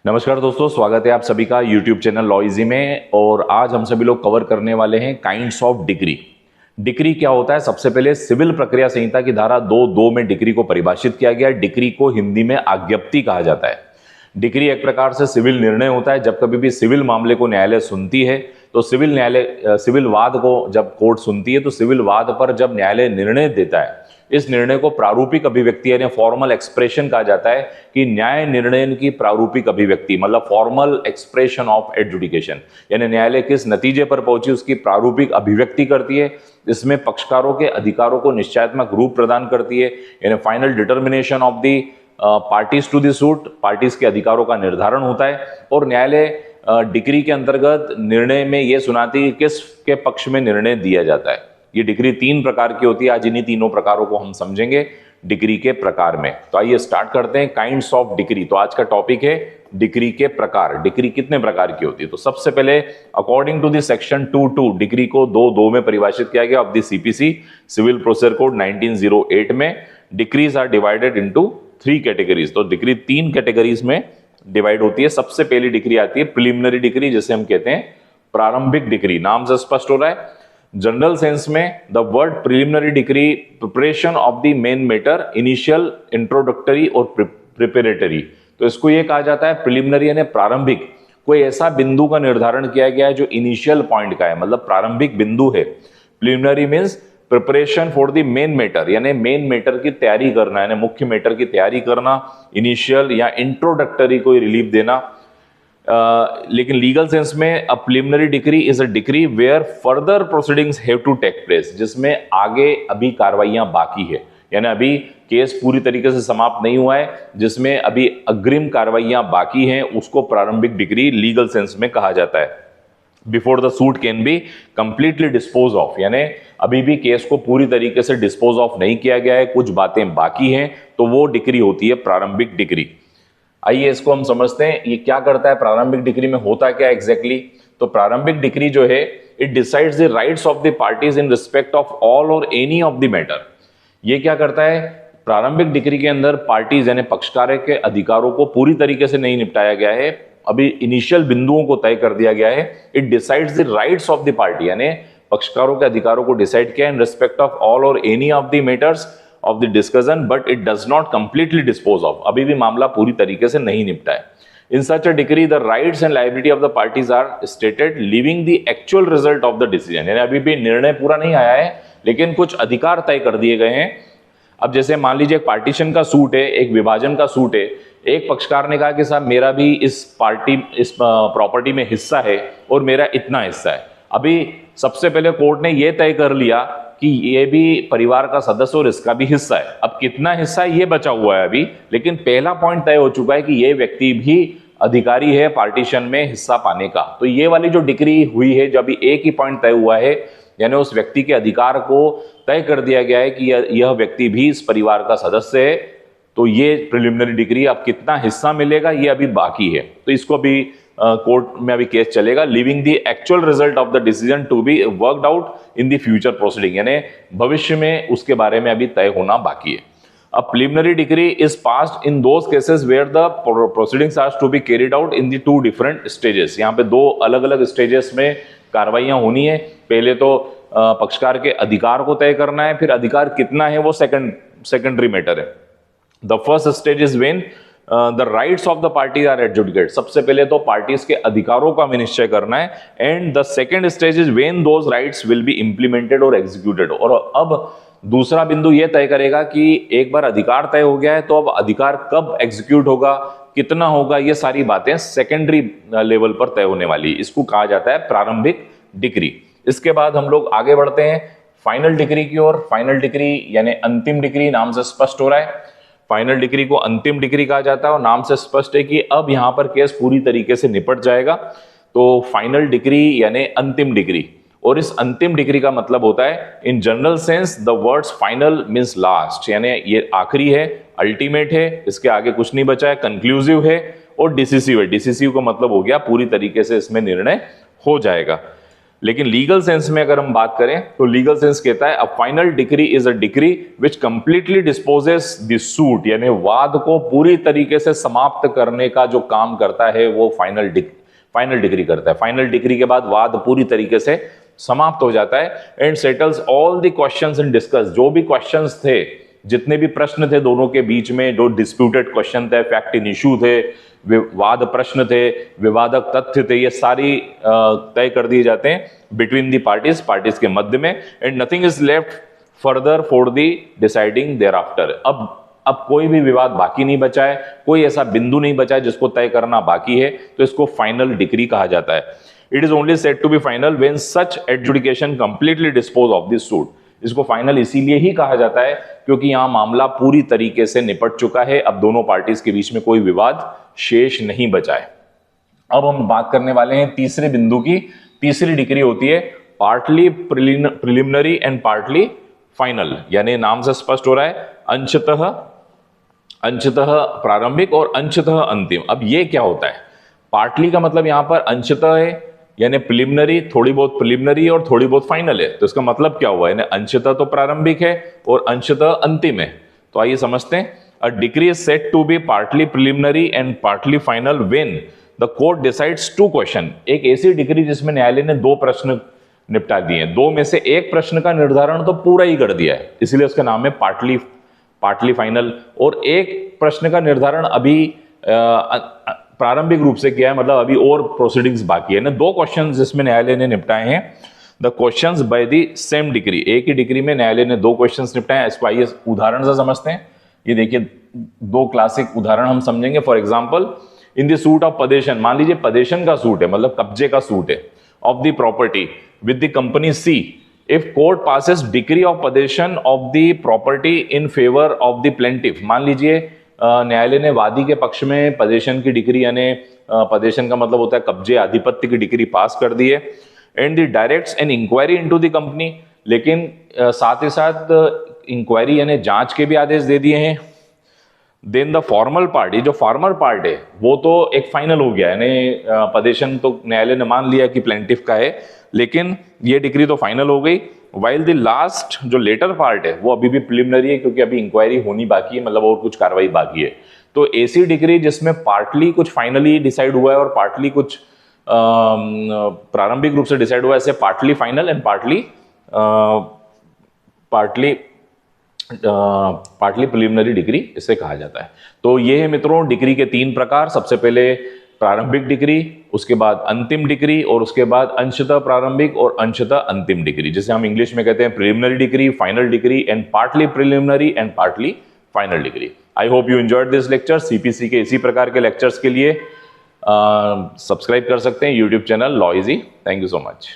नमस्कार दोस्तों, स्वागत है आप सभी का YouTube चैनल लॉ इजी में। और आज हम सभी लोग कवर करने वाले हैं काइंड्स ऑफ डिक्री। डिक्री क्या होता है? सबसे पहले सिविल प्रक्रिया संहिता की धारा 2(2) में डिक्री को परिभाषित किया गया है। डिक्री को हिंदी में आज्ञप्ति कहा जाता है। डिक्री एक प्रकार से सिविल निर्णय होता है। जब कभी भी सिविल मामले को न्यायालय सुनती है तो सिविल वाद को जब कोर्ट सुनती है तो सिविल वाद पर जब न्यायालय निर्णय देता है, इस निर्णय को प्रारूपिक अभिव्यक्ति यानी फॉर्मल एक्सप्रेशन कहा जाता है। कि न्याय निर्णय की प्रारूपिक अभिव्यक्ति मतलब फॉर्मल एक्सप्रेशन ऑफ एडजुडिकेशन, यानी न्यायालय किस नतीजे पर पहुंची उसकी प्रारूपिक अभिव्यक्ति करती है। इसमें पक्षकारों के अधिकारों को निश्चयात्मक रूप प्रदान करती है, यानी final determination of the parties to the suit, parties के अधिकारों का निर्धारण होता है। और न्यायालय डिक्री के अंतर्गत निर्णय में यह सुनाती है कि किसके पक्ष में निर्णय दिया जाता है। ये डिक्री 3 प्रकार की होती है। आज इन्हीं तीनों प्रकारों को हम समझेंगे डिक्री के प्रकार में। तो आइए स्टार्ट करते हैं काइंड्स ऑफ डिक्री। तो आज का टॉपिक है डिक्री के प्रकार। डिक्री कितने प्रकार की होती है? तो सबसे पहले according to the section 2(2) decree को 2(2) में परिभाषित किया गया of the CPC civil procedure code 1908 में। Decrees are divided into 3 categories. तो डिक्री 3 कैटेगरीज में डिवाइड होती है। सबसे पहली डिक्री आती है प्रिलिमिनरी डिक्री, जिसे हम कहते हैं प्रारंभिक डिक्री। नाम से स्पष्ट हो रहा है। जनरल सेंस में the word preliminary decree preparation of the main matter, initial, introductory और प्रिपेरेटरी। तो इसको ये कहा जाता है प्रिलिमिनरी यानी प्रारंभिक। कोई ऐसा बिंदु का निर्धारण किया गया है जो इनिशियल पॉइंट का है, मतलब प्रारंभिक बिंदु है। Preliminary means preparation for the main matter, यानी मेन मैटर की तैयारी करना, यानी मुख्य मैटर की तैयारी करना। इनिशियल या इंट्रोडक्टरी कोई रिलीफ देना। लेकिन लीगल सेंस में a preliminary decree is a decree where further proceedings have to take place, जिसमें आगे अभी कार्रवाइयां बाकी है, यानी अभी केस पूरी तरीके से समाप्त नहीं हुआ है, जिसमें अभी अग्रिम कार्रवाइयां बाकी हैं, उसको प्रारंभिक डिक्री लीगल सेंस में कहा जाता है। Before the suit can be completely dispose of, यानी अभी भी केस को पूरी तरीके से डिस्पोज ऑफ नहीं किया गया है, कुछ बातें बाकी हैं, तो वो डिक्री होती है प्रारंभिक डिक्री। आइए इसको हम समझते हैं, ये क्या करता है, प्रारंभिक डिक्री में होता क्या एग्जैक्टली। तो प्रारंभिक डिक्री जो है it decides the rights of the parties in respect of all और एनी ऑफ द मैटर। ये क्या करता है, प्रारंभिक डिक्री के अंदर पार्टीज यानी पक्षकार के अधिकारों को पूरी तरीके से नहीं निपटाया गया है, अभी इनिशियल बिंदुओं को तय कर दिया गया है। It decides the rights of the party, यानी पक्षकारों के अधिकारों को डिसाइड किया इन रिस्पेक्ट ऑफ ऑल और any of the matters of the discussion, but it does not completely dispose of, अभी भी मामला पूरी तरीके से नहीं निपटा है। In such a decree, the rights and liability of the parties are stated, leaving the actual result of the decision, यानी अभी भी निर्णय पूरा नहीं आया है, लेकिन कुछ अधिकार तय कर दिए गए हैं। अब जैसे मान लीजिए एक पार्टीशन का सूट है, एक विभाजन का सूट है। एक पक्षकार ने कहा कि साहब मेरा भी इस प्रॉपर्टी में हिस्सा है और मेरा इतना हिस्सा है। अभी सबसे पहले कोर्ट ने यह तय कर लिया कि ये भी परिवार का सदस्य और इसका भी हिस्सा है। अब कितना हिस्सा है ये बचा हुआ है अभी, लेकिन पहला पॉइंट तय हो चुका है कि ये व्यक्ति भी अधिकारी है पार्टीशन में हिस्सा पाने का। तो ये वाली जो डिक्री हुई है, जो अभी एक ही पॉइंट तय हुआ है, यानी उस व्यक्ति के अधिकार को तय कर दिया गया है कि यह व्यक्ति भी इस परिवार का सदस्य है। तो ये प्रिलिमिनरी डिक्री, अब कितना हिस्सा मिलेगा ये अभी बाकी है। तो इसको भी कोर्ट में अभी केस चलेगा। Leaving the actual result of the decision to be worked out in the future proceeding, यानी भविष्य में उसके बारे में अभी तय होना बाकी है। A preliminary decree is passed in those cases where the proceedings are to be carried out in the 2 different stages. यहाँ पे 2 अलग अलग स्टेजेस में कार्रवाइयां होनी है। पहले तो पक्षकार के अधिकार को तय करना है, फिर अधिकार कितना है वो सेकेंडरी मैटर है। The first stage is when the rights of the parties are adjudicate. सबसे पहले तो पार्टीज के अधिकारों का विनिश्चय करना है। And the second stage is when those rights will be implemented और एग्जीक्यूटेड। और अब दूसरा बिंदु यह तय करेगा कि एक बार अधिकार तय हो गया है तो अब अधिकार कब एग्जीक्यूट होगा, कितना होगा, ये सारी बातें सेकेंडरी लेवल पर तय होने वाली। इसको कहा जाता है प्रारंभिक डिक्री। इसके बाद हम लोग आगे बढ़ते हैं फाइनल डिक्री की ओर। फाइनल डिक्री यानी अंतिम डिक्री, नाम से स्पष्ट हो रहा है। फाइनल डिक्री को अंतिम डिक्री कहा जाता है और नाम से स्पष्ट है कि अब यहां पर केस पूरी तरीके से निपट जाएगा। तो फाइनल डिक्री यानी अंतिम डिक्री, और इस अंतिम डिक्री का मतलब होता है in general sense the words final means last, यानी ये आखिरी है, अल्टीमेट है, इसके आगे कुछ नहीं बचा है, कंक्लूसिव है और डिसिसिव है। डिसिसिव का मतलब हो गया पूरी तरीके से इसमें निर्णय हो जाएगा। लेकिन लीगल सेंस में अगर हम बात करें तो लीगल सेंस कहता है a final decree is a decree which completely dispossess the suit, यानी वाद को पूरी तरीके से समाप्त करने का जो काम करता है वो फाइनल डिक्री करता है। फाइनल डिक्री के बाद वाद पूरी तरीके से समाप्त हो जाता है and settles all the questions and discuss, जो भी क्वेश्चंस थे, जितने भी प्रश्न थे दोनों के बीच में, जो डिस्प्यूटेड क्वेश्चन थे, फैक्ट इन इशू थे, विवाद प्रश्न थे, विवादक तथ्य थे, ये सारी तय कर दिए जाते हैं बिटवीन दी पार्टीज के मध्य में and nothing is left further for the deciding thereafter. अब कोई भी विवाद बाकी नहीं बचा है, कोई ऐसा बिंदु नहीं बचा है जिसको तय करना बाकी है, तो इसको फाइनल डिक्री कहा जाता है। It is only said to be final when such adjudication completely dispose of this suit. इसको फाइनल इसीलिए ही कहा जाता है क्योंकि यहां मामला पूरी तरीके से निपट चुका है, अब दोनों पार्टीज के बीच में कोई विवाद शेष नहीं बचा है। अब हम बात करने वाले हैं तीसरे बिंदु की। तीसरी डिग्री होती है partly preliminary and partly final, यानी नाम से स्पष्ट हो रहा है अंशतः प्रारंभिक और अंशतः अंतिम। अब ये क्या होता है? पार्टली का मतलब यहां पर अंशतः है, यानी प्रिलिमिनरी, थोड़ी बहुत प्रिलिमिनरी और थोड़ी बहुत फाइनल है। तो इसका मतलब क्या हुआ? यानी अंशतः तो प्रारंभिक है और अंशतः अंतिम है। तो आइए समझते हैं। A decree is said to be partly preliminary and partly final when the court decides two question. एक ऐसी डिग्री जिसमें न्यायालय ने दो प्रश्न निपटा दिए हैं, दो में से एक प्रश्न का निर्धारण तो पूरा ही कर दिया है, इसलिए उसका नाम है पार्टली फाइनल, और एक प्रश्न का निर्धारण अभी प्रारंभिक रूप से किया है, मतलब अभी और प्रोसीडिंग्स बाकी है ना। दो क्वेश्चन जिसमें न्यायालय ने निपटाए हैं, the questions by the same degree. एक ही डिग्री में न्यायालय ने दो क्वेश्चंस निपटाए हैं। इसको आइए उदाहरण से समझते हैं। ये देखिए दो क्लासिक उदाहरण हम समझेंगे। For example, in the suit of possession, मान लीजिए पदेशन का सूट है, मतलब कब्जे का सूट है, of the property with the company see, if court passes decree of possession of the property in favour of the plaintiff. मान लीजिए न्यायालय ने वादी के पक्ष में पदेशन की डिग्री, यानी पदेशन का मतलब होता है कब्जे आधिपत्य की डिग्री पास कर दी है, and the directs an inquiry into the company, लेकिन साथ ही साथ इंक्वायरी यानी जांच के भी आदेश दे दिए हैं। देन द फॉर्मल पार्टी, जो फॉर्मल पार्ट है वो तो एक फाइनल हो गया, यानी पदेशन तो न्यायालय ने मान लिया कि प्लेंटिफ का है, लेकिन ये डिग्री तो फाइनल हो गई। वाइल द लास्ट जो लेटर पार्ट है वो अभी भी प्रिलिमिनरी है, क्योंकि अभी इंक्वायरी होनी बाकी है, मतलब और कुछ कार्रवाई बाकी है। तो ऐसी डिग्री जिसमें पार्टली कुछ फाइनली डिसाइड हुआ है और पार्टली कुछ प्रारंभिक रूप से डिसाइड हुआ है, ऐसे partly final and partly preliminary degree इसे कहा जाता है। तो ये है मित्रों डिग्री के तीन प्रकार। सबसे पहले प्रारंभिक डिग्री, उसके बाद अंतिम डिग्री, और उसके बाद अंशतः प्रारंभिक और अंशतः अंतिम डिग्री, जिसे हम इंग्लिश में कहते हैं preliminary degree, final decree and partly preliminary and partly final decree. I hope you enjoyed this lecture. CPC के इसी प्रकार के लेक्चर्स के लिए सब्सक्राइब कर सकते हैं YouTube channel law easy. Thank you so much.